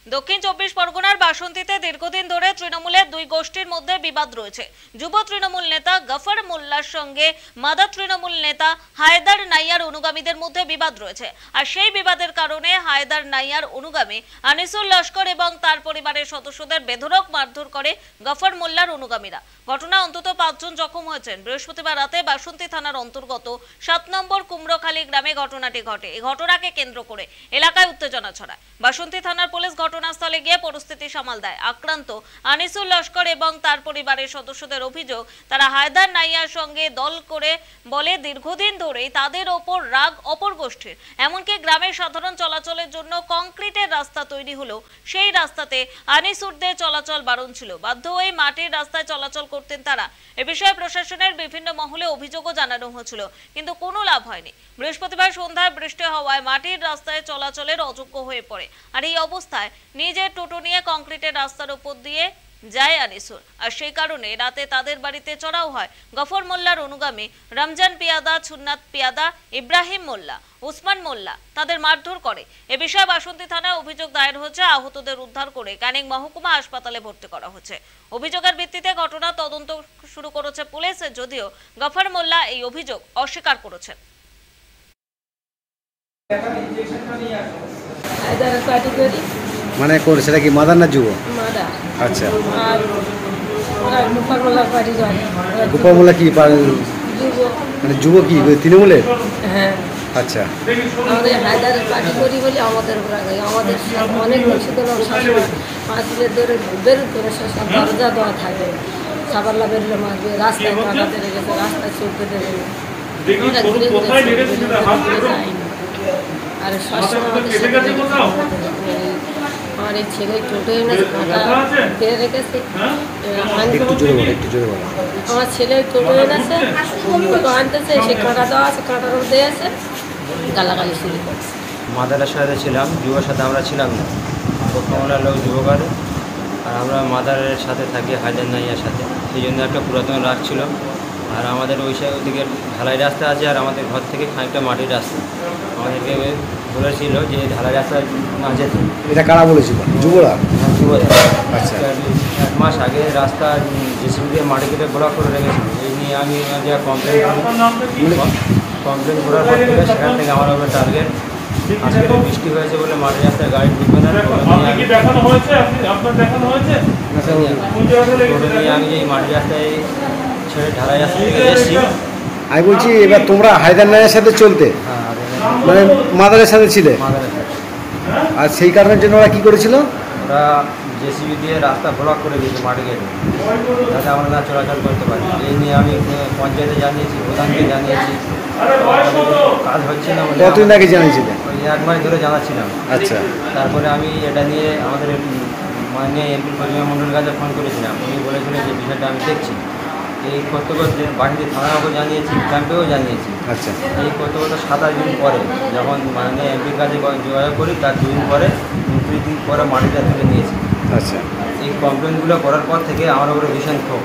দক্ষিণ চব্বিশ পরগনার বাসন্তীতে দীর্ঘদিন ধরে তৃণমূলের দুই গোষ্ঠীর মধ্যে বিবাদ রয়েছে। যুব তৃণমূল নেতা গফর মোল্লার সঙ্গে মাদা তৃণমূল নেতা হায়দার নাইয়ার অনুগামীদের মধ্যে বিবাদ রয়েছে। আর সেই বিবাদের কারণে হায়দার নাইয়ার অনুগামী আনিসুল লস্কর এবং তার পরিবারের সদস্যদের বেধড়ক মারধর করে গফর মোল্লার অনুগামীরা। ঘটনা অন্তত 5 জন জখম হয়েছেন। বৃহস্পতিবার রাতে বাসন্তী থানার অন্তর্গত 7 নম্বর কুমড়োখালী গ্রামে ঘটনাটি ঘটে। এই ঘটনাকে কেন্দ্র করে এলাকায় উত্তেজনা ছড়ায়। বাসন্তী থানার পুলিশ ঘটনাস্থলে গিয়ে পরিস্থিতি সামাল দেয়। আক্রান্ত আনিসুল লস্কর এবং তার পরিবারের সদস্যদের অভিযোগ, তারা হায়দার নাইয়ার সঙ্গে দল করে বলে দীর্ঘদিন ধরেই তাদের ওপর রাগ অপর গোষ্ঠীর। এমনকি গ্রামের সাধারণ চলাচলের জন্য কংক্রিটের রাস্তা তৈরি হলো, সেই রাস্তাতে আনিসুরদের চলাচল বারণ ছিল। বাধ্য হয়ে মাটির রাস্তায় চলাচল করতেন তারা। এ বিষয়ে প্রশাসনের বিভিন্ন মহলে অভিযোগও জানানো হয়েছিল, কিন্তু কোনো লাভ হয়নি। বৃহস্পতিবার সন্ধ্যায় বৃষ্টি হওয়ায় মাটির রাস্তায় চলাচলের অযোগ্য হয়ে পড়ে। আর এই অবস্থায় নিজের টোটো নিয়ে কংক্রিটের রাস্তার উপর দিয়ে যায় আনিসুর। আর সেই কারণে রাতে তাদের বাড়িতে চড়াও হয় গফর মোল্লার অনুগামী রমজান পিয়াদা, সুন্নাত পিয়াদা, ইব্রাহিম মোল্লা, উসমান মোল্লা। তাদের মারধর করে। এ বিষয়ে বাসন্তী থানায় অভিযোগ দায়ের হয়েছে। আহতদের উদ্ধার করে ক্যানিং মহকুমা হাসপাতালে ভর্তি করা হয়েছে। অভিযোগের ভিত্তিতে ঘটনা তদন্ত শুরু করেছে পুলিশ, যদিও গফর মোল্লা এই অভিযোগ অস্বীকার করেছেন। মানে সেটা কি মাদার না যুব? আচ্ছা, গোপাল মোল্লা কি মানে যুব কি তৃণমূলের? হ্যাঁ, আচ্ছা, আমাদের হায়দারের পার্টি করি বলে আমাদের আমাদের অনেক পাঁচিলের ধরে বেরোতে সব দরজা দেওয়া থাকে। সাবাল্লা বেরোলে মারবে, রাস্তায় কাটা বেড়ে গেছে, রাস্তায় চলতে দেবে না। আর সবসময় আমার এই ছেলে টোটো এনেছে, কাঁটা বেড়ে রেখেছে। আমার ছেলে টোটো এনেছে, টোটো আনতেছে, সে কাঁটা দেওয়া আছে, কাঁটার মধ্যে আছে, গালাগালি শুরু করছে। মাদারের সাথে ছিলাম, যুবর সাথে আমরা ছিলাম না। আমরা লোক যুবকার, আর আমরা মাদারের সাথে থাকি হায়দার নাইয়ার সাথে। সেই জন্য একটা পুরাতন রাগ ছিল। আর আমাদের ওইদিকে ঢালাই রাস্তা আছে, আর আমাদের ঘর থেকে খানিকটা মাটির রাস্তা। আমাদেরকে বলেছিল যে ঢালাই রাস্তায় না যেতে। এটা কারা বলেছিল? যুবরা? যুবরা। আচ্ছা, 1 মাস আগে রাস্তা জেসিবি দিয়ে মাটি কেটে ব্লক করে রেখেছিল। এই নিয়ে আমি যা কমপ্লেন করার পর থেকে সেখান থেকে আমার হবে টার্গেট। আজকে বৃষ্টি হয়েছে বলে মাটির রাস্তায় গাড়ি ঢুকবে না, আমি এই মাটির রাস্তায় ছেড়ে ঢালাই রাস্তা থেকে এসেছি। আমি বলছি, এবার তোমরা হায়দার নাইয়ার সাথে চলতে, মানে মাদারের সাথে ছিলে, আর সেই কারণের জন্য ওরা কী করেছিল? ওরা জেসিবি দিয়ে রাস্তা ব্লক করে দিয়েছে মাটি কেটে, যাতে আমরা না চলাচল করতে পারি। এই নিয়ে আমি পঞ্চায়েতে জানিয়েছি, প্রধানকে জানিয়েছি। কাজ হচ্ছে না। কতদিন আগে জানিয়েছিলেন? ওই 1 মাস ধরে জানাচ্ছিলাম। আচ্ছা, তারপরে আমি এটা নিয়ে আমাদের মাননীয় এমপি প্রতিমা মণ্ডলের কাছে ফোন করেছিলাম। উনি বলেছিলেন যে বিষয়টা আমি দেখছি। এই করতে করতে বাড়িতে থানাকেও জানিয়েছি, ক্যাম্পেও জানিয়েছি। আচ্ছা, এই করতে করতে 27 দিন পরে যখন মাননীয় এমপির কাছে যোগাযোগ করি, তার 2 দিন পরে 29 দিন পরে মাটিটা তুলে নিয়েছি। আচ্ছা, এই কমপ্লেনগুলো করার পর থেকে আমার উপরে ভীষণ ক্ষোভ।